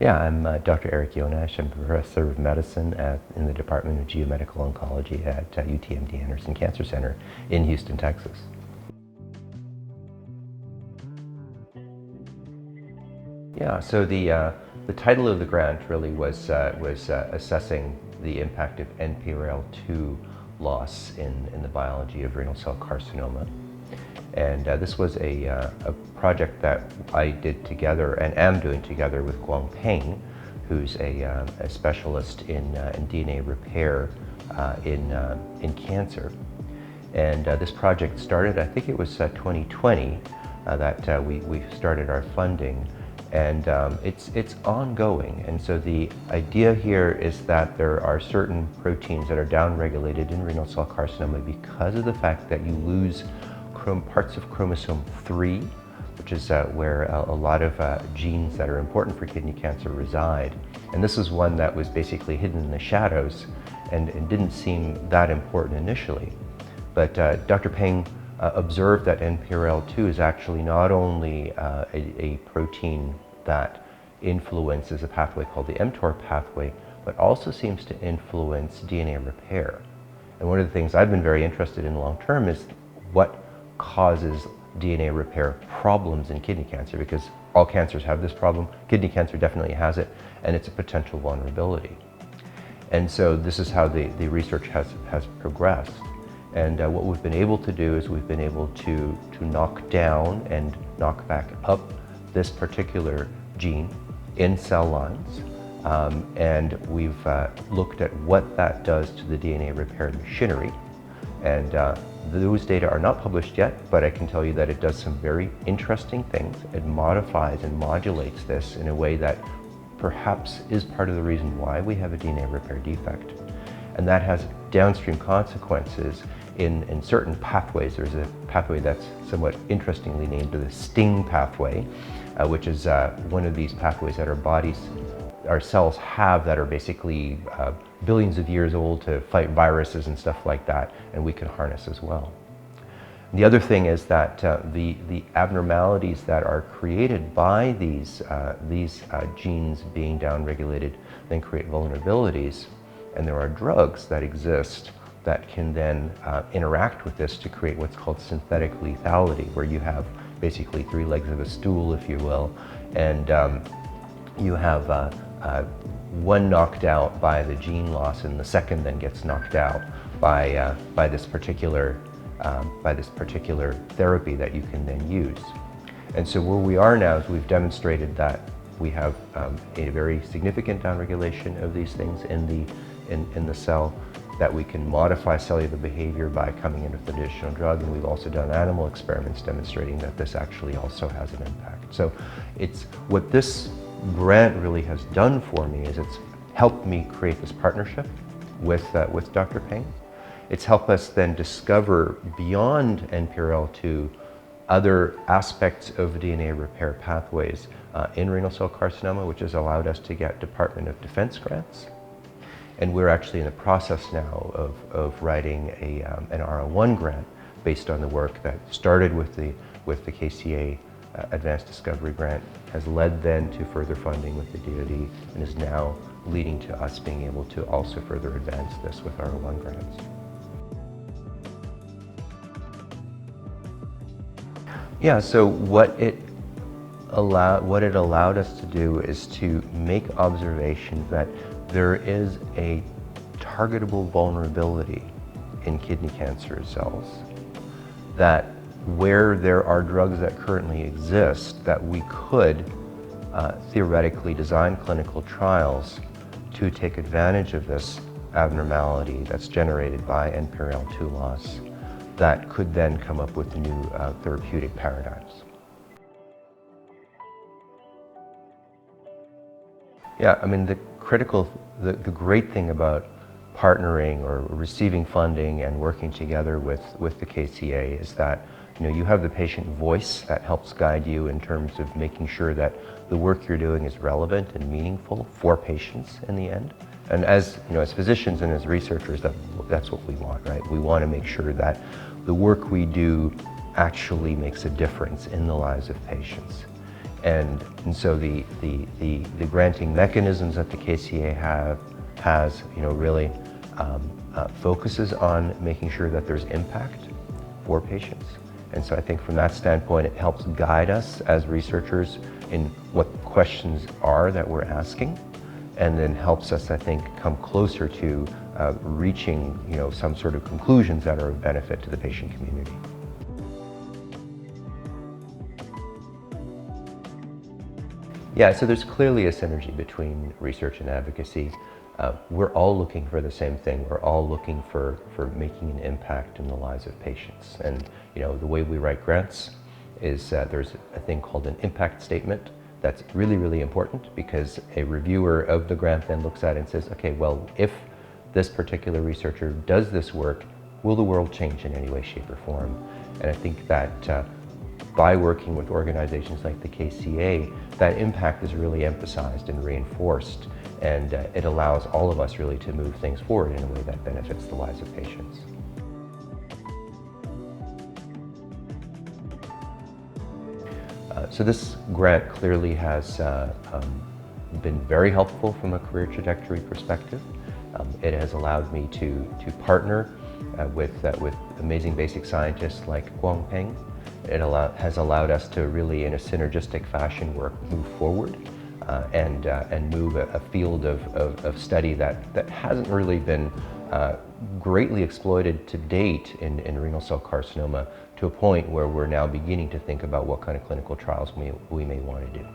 Yeah, I'm Dr. Eric Jonasch. I'm Professor of Medicine in the Department of Geomedical Oncology at UTMB Anderson Cancer Center in Houston, Texas. Yeah, so the title of the grant really was assessing the impact of NPRL2 loss in the biology of renal cell carcinoma. And this was a project that I did together and am doing together with Guang Peng, who's a specialist in DNA repair in cancer. And this project started, I think it was 2020 that we started our funding. And it's ongoing. And so the idea here is that there are certain proteins that are downregulated in renal cell carcinoma because of the fact that you lose parts of chromosome 3, which is where a lot of genes that are important for kidney cancer reside. And this is one that was basically hidden in the shadows and didn't seem that important initially. But Dr. Peng observed that NPRL2 is actually not only a protein that influences a pathway called the mTOR pathway, but also seems to influence DNA repair. And one of the things I've been very interested in long term is what causes DNA repair problems in kidney cancer, because all cancers have this problem. Kidney cancer definitely has it, and it's a potential vulnerability. And so this is how the research has progressed. And what we've been able to do is we've been able to knock down and knock back up this particular gene in cell lines. And we've looked at what that does to the DNA repair machinery. And those data are not published yet, but I can tell you that it does some very interesting things. It modifies and modulates this in a way that perhaps is part of the reason why we have a DNA repair defect. And that has downstream consequences in certain pathways. There's a pathway that's somewhat interestingly named the STING pathway, which is one of these pathways that our cells have that are basically billions of years old to fight viruses and stuff like that, and we can harness as well. The other thing is that the abnormalities that are created by these genes being downregulated then create vulnerabilities, and there are drugs that exist that can then interact with this to create what's called synthetic lethality, where you have basically three legs of a stool, if you will, and you have one knocked out by the gene loss, and the second then gets knocked out by this particular therapy that you can then use. And so where we are now is we've demonstrated that we have a very significant downregulation of these things in the cell, that we can modify cellular behavior by coming in with additional drug, and we've also done animal experiments demonstrating that this actually also has an impact. So it's what this grant really has done for me is it's helped me create this partnership with Dr. Peng. It's helped us then discover beyond NPRL2 other aspects of DNA repair pathways in renal cell carcinoma, which has allowed us to get Department of Defense grants. And we're actually in the process now of writing an R01 grant based on the work that started with the KCA Advanced Discovery Grant, has led then to further funding with the DoD, and is now leading to us being able to also further advance this with R01 grants. Yeah, so what it allowed us to do is to make observations that there is a targetable vulnerability in kidney cancer cells, that where there are drugs that currently exist, that we could theoretically design clinical trials to take advantage of this abnormality that's generated by NPRL2 loss, that could then come up with new therapeutic paradigms. Yeah, I mean, the great thing about partnering or receiving funding and working together with the KCA is that you have the patient voice that helps guide you in terms of making sure that the work you're doing is relevant and meaningful for patients in the end. And as physicians and as researchers, that's what we want, right? We want to make sure that the work we do actually makes a difference in the lives of patients. And so the granting mechanisms that the KCA has, really focuses on making sure that there's impact for patients. And so I think from that standpoint, it helps guide us as researchers in what questions are that we're asking, and then helps us, I think, come closer to reaching, some sort of conclusions that are of benefit to the patient community. Yeah, so there's clearly a synergy between research and advocacy. We're all looking for the same thing. We're all looking for making an impact in the lives of patients. And the way we write grants is there's a thing called an impact statement. That's really, really important, because a reviewer of the grant then looks at it and says, okay, well, if this particular researcher does this work, will the world change in any way, shape, or form? And I think that by working with organizations like the KCA, that impact is really emphasized and reinforced, and it allows all of us really to move things forward in a way that benefits the lives of patients. So this grant clearly has been very helpful from a career trajectory perspective. It has allowed me to partner with amazing basic scientists like Guang Peng. It has allowed us to really, in a synergistic fashion, move forward and move a field of study that hasn't really been greatly exploited to date in renal cell carcinoma, to a point where we're now beginning to think about what kind of clinical trials we may want to do.